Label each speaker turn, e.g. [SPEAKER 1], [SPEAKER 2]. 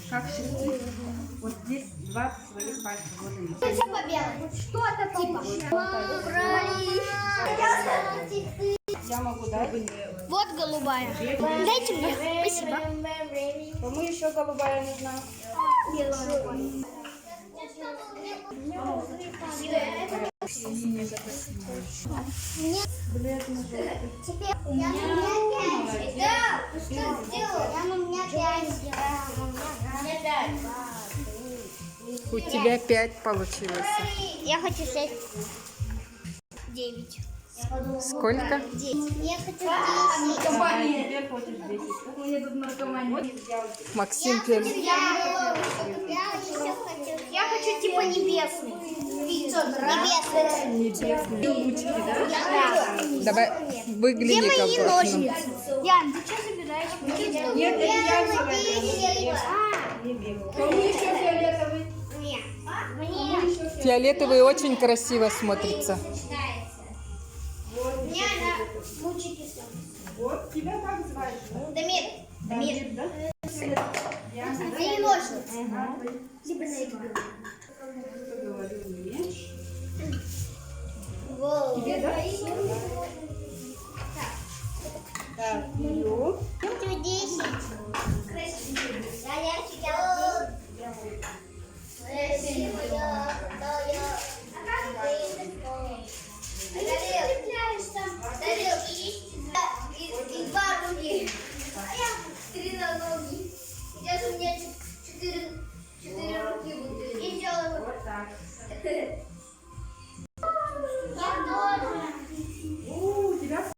[SPEAKER 1] Как счастливо. Вот здесь два своих пальца. Вот они.
[SPEAKER 2] Что-то типа.
[SPEAKER 1] Я могу дать.
[SPEAKER 2] Вот голубая. Дайте мне. Спасибо.
[SPEAKER 1] Кому еще голубая нужна?
[SPEAKER 3] У тебя 5 получилось.
[SPEAKER 2] Я хочу 6. 9.
[SPEAKER 3] Сколько?
[SPEAKER 2] 10. Я хочу 10.
[SPEAKER 1] Теперь хочешь 10.
[SPEAKER 3] Максим первый.
[SPEAKER 2] Я хочу типа небесный. Небесный.
[SPEAKER 1] Ручки, да?
[SPEAKER 3] Давай,
[SPEAKER 2] Где
[SPEAKER 3] выгляни
[SPEAKER 2] мои
[SPEAKER 3] как
[SPEAKER 2] ножницы? Ян, ты что забираешь?
[SPEAKER 1] Нет, это я забираю. Кому еще фиолетовый?
[SPEAKER 2] Мне.
[SPEAKER 3] Фиолетовый очень красиво смотрится.
[SPEAKER 2] Мне на лучики.
[SPEAKER 1] Вот, тебя как звать?
[SPEAKER 2] Дамир.
[SPEAKER 1] Дамир, да?
[SPEAKER 2] Мои ножницы. Либо на эти.
[SPEAKER 1] Говорю, нет.
[SPEAKER 2] Тебе, да?
[SPEAKER 1] Так, беру.
[SPEAKER 2] Я хочу 10.